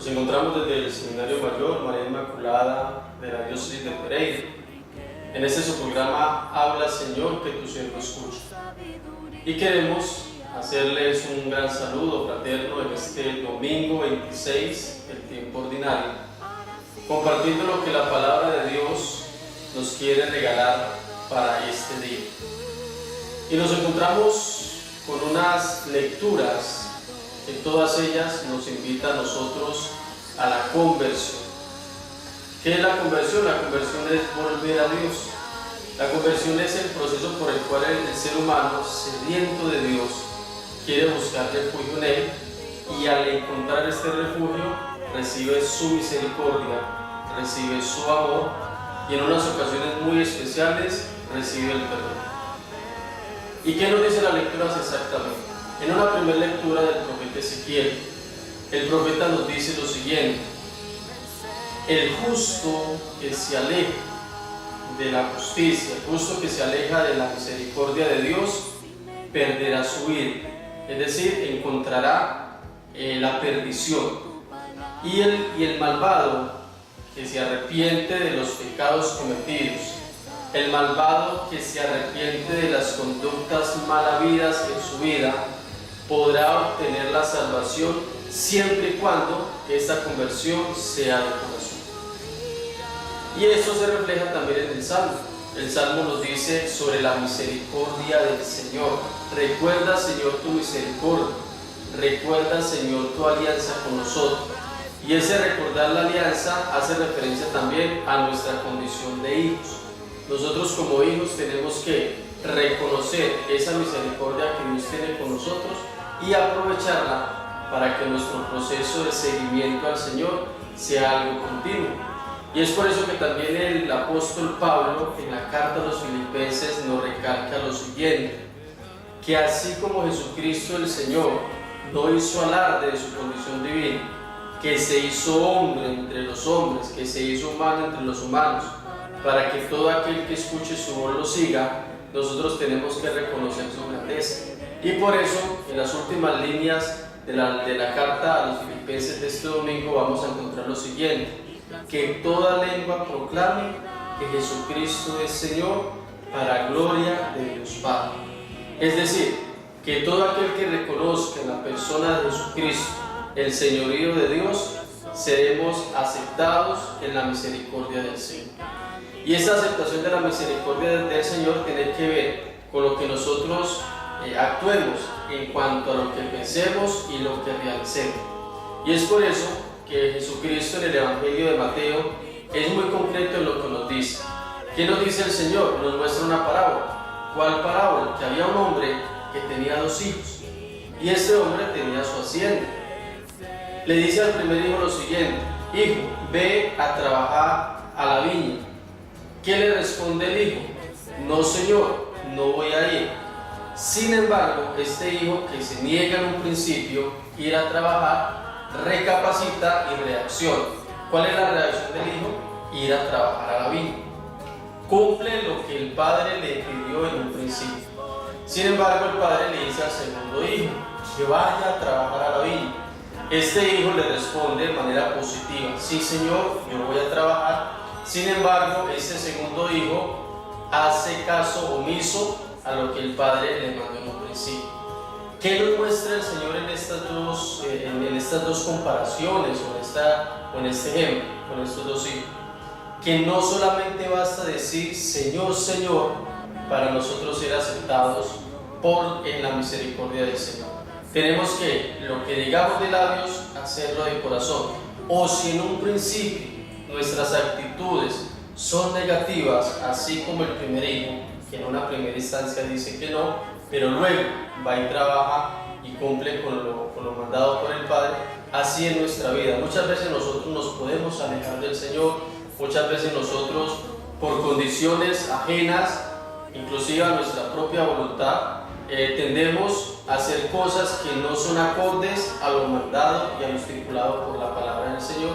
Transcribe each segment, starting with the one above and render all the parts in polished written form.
Nos encontramos desde el Seminario Mayor María Inmaculada de la Diócesis de Pereira. En este su programa Habla Señor, que tu siervo escucha. Y queremos hacerles un gran saludo fraterno en este domingo 26 del tiempo ordinario, compartiendo lo que la palabra de Dios nos quiere regalar para este día. Y nos encontramos con unas lecturas que todas ellas nos invitan a nosotros a la conversión. ¿Qué es la conversión? La conversión es volver a Dios. La conversión es el proceso por el cual el ser humano, sediento de Dios, quiere buscar refugio en Él, y al encontrar este refugio recibe su misericordia, recibe su amor y en unas ocasiones muy especiales recibe el perdón. ¿Y qué nos dice la lectura exactamente? En una primera lectura del profeta Ezequiel, el profeta nos dice lo siguiente: el justo que se aleja de la justicia, el justo que se aleja de la misericordia de Dios, perderá su vida, es decir, encontrará la perdición. Y el malvado que se arrepiente de los pecados cometidos, el malvado que se arrepiente de las conductas mal habidas en su vida, podrá obtener la salvación siempre y cuando esta conversión sea de corazón. Y eso se refleja también en el Salmo. El Salmo nos dice sobre la misericordia del Señor. Recuerda, Señor, tu misericordia. Recuerda, Señor, tu alianza con nosotros. Y ese recordar la alianza hace referencia también a nuestra condición de hijos. Nosotros como hijos tenemos que reconocer esa misericordia que Dios tiene con nosotros y aprovecharla para que nuestro proceso de seguimiento al Señor sea algo continuo. Y es por eso que también el apóstol Pablo en la carta a los Filipenses nos recalca lo siguiente: que así como Jesucristo el Señor no hizo alarde de su condición divina, que se hizo hombre entre los hombres, que se hizo humano entre los humanos, para que todo aquel que escuche su voz lo siga, nosotros tenemos que reconocer su grandeza. Y por eso, en las últimas líneas de la carta a los Filipenses de este domingo vamos a encontrar lo siguiente: que toda lengua proclame que Jesucristo es Señor, para gloria de Dios Padre. Es decir, que todo aquel que reconozca en la persona de Jesucristo el señorío de Dios, seremos aceptados en la misericordia del Señor. Y esta aceptación de la misericordia del Señor tiene que ver con lo que nosotros actuemos en cuanto a lo que pensemos y lo que realicemos. Y es por eso que Jesucristo en el Evangelio de Mateo es muy concreto en lo que nos dice. ¿Qué nos dice el Señor? Nos muestra una parábola. ¿Cuál parábola? Que había un hombre que tenía 2 hijos, y este hombre tenía su hacienda. Le dice al primer hijo lo siguiente: hijo, ve a trabajar a la viña. ¿Qué le responde el hijo? No, señor, no voy a ir. Sin embargo, este hijo, que se niega en un principio ir a trabajar, recapacita y reacciona. ¿Cuál es la reacción del hijo? Ir a trabajar a la viña. Cumple lo que el padre le pidió en un principio. Sin embargo, el padre le dice al segundo hijo que vaya a trabajar a la viña. Este hijo le responde de manera positiva: sí, señor, yo voy a trabajar. Sin embargo, este segundo hijo hace caso omiso a lo que el padre le mandó en un principio. ¿Qué nos muestra el Señor en estas dos comparaciones o en este ejemplo con estos 2 hijos? Que no solamente basta decir Señor, Señor, para nosotros ser aceptados en la misericordia del Señor. Tenemos que, lo que digamos de labios, hacerlo de corazón. O si en un principio nuestras actitudes son negativas, así como el primer hijo, que en una primera instancia dice que no, pero luego va y trabaja y cumple con lo mandado por el Padre, así en nuestra vida. Muchas veces nosotros nos podemos alejar del Señor, muchas veces nosotros, por condiciones ajenas, inclusive a nuestra propia voluntad, tendemos a hacer cosas que no son acordes a lo mandado y a lo estipulado por la palabra del Señor,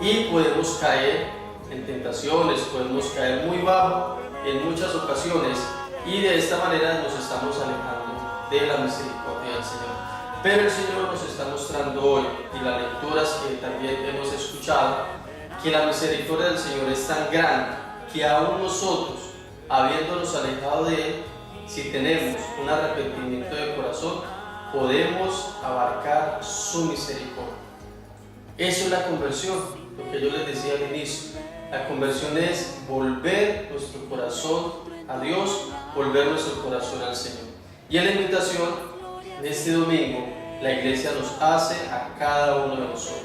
y podemos caer en tentaciones, podemos caer muy bajo en muchas ocasiones, y de esta manera nos estamos alejando de la misericordia del Señor. Pero el Señor nos está mostrando hoy, y las lecturas que también hemos escuchado, que la misericordia del Señor es tan grande que aún nosotros, habiéndonos alejado de Él, si tenemos un arrepentimiento de corazón, podemos abarcar su misericordia. Eso es la conversión, lo que yo les decía al inicio. La conversión es volver nuestro corazón a Dios, volver nuestro corazón al Señor. Y en la invitación de este domingo, la iglesia nos hace a cada uno de nosotros.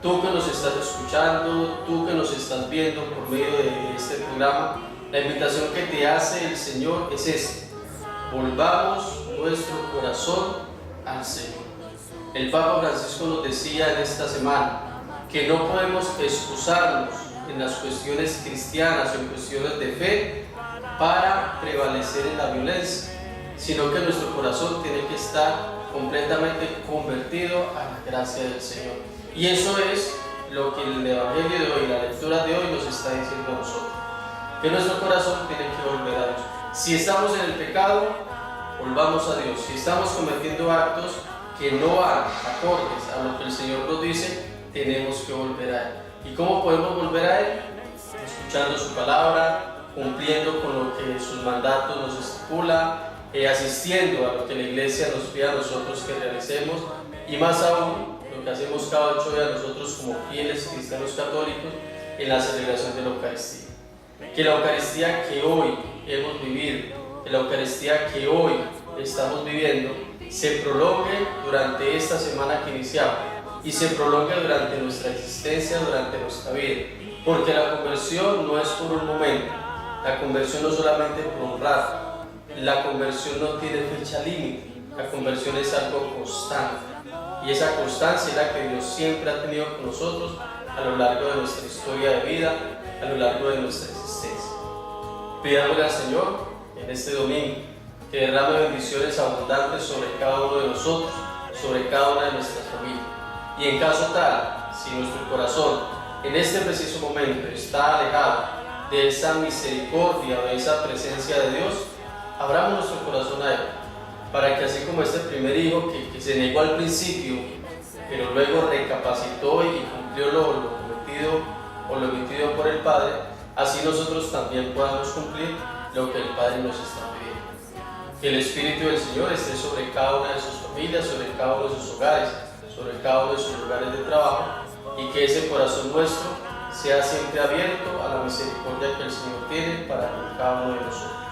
Tú que nos estás escuchando, tú que nos estás viendo por medio de este programa, la invitación que te hace el Señor es esta: volvamos nuestro corazón al Señor. El Papa Francisco nos decía en esta semana que no podemos excusarnos en las cuestiones cristianas o en cuestiones de fe para prevalecer en la violencia, sino que nuestro corazón tiene que estar completamente convertido a la gracia del Señor. Y eso es lo que el Evangelio de hoy, la lectura de hoy nos está diciendo a nosotros, que nuestro corazón tiene que volver a Dios. Si estamos en el pecado, volvamos a Dios. Si estamos cometiendo actos que no van acordes a lo que el Señor nos dice, tenemos que volver a Él. ¿Y cómo podemos volver a Él? Escuchando su palabra, cumpliendo con lo que sus mandatos nos estipula, asistiendo a lo que la iglesia nos pide a nosotros que realicemos, y más aún lo que hacemos cada 8 días nosotros como fieles cristianos católicos en la celebración de la Eucaristía. Que la Eucaristía que hoy hemos vivido, que la Eucaristía que hoy estamos viviendo, se prolongue durante esta semana que iniciamos y se prolongue durante nuestra existencia, durante nuestra vida, porque la conversión no es por un momento, la conversión no solamente por un rato, la conversión no tiene fecha límite, la conversión es algo constante, y esa constancia es la que Dios siempre ha tenido con nosotros a lo largo de nuestra historia de vida, a lo largo de nuestra existencia. Pidámosle al Señor en este domingo que derrame bendiciones abundantes sobre cada uno de nosotros, sobre cada una de nuestras familias. Y en caso tal, si nuestro corazón en este preciso momento está alejado de esa misericordia, de esa presencia de Dios, abramos nuestro corazón a Él, para que así como este primer hijo que se negó al principio, pero luego recapacitó y cumplió lo cometido o lo emitido por el Padre, así nosotros también podamos cumplir lo que el Padre nos está pidiendo. Que el Espíritu del Señor esté sobre cada una de sus familias, sobre cada uno de sus hogares, sobre cada uno de sus lugares de trabajo, y que ese corazón nuestro sea siempre abierto a la misericordia que el Señor tiene para con cada uno de nosotros.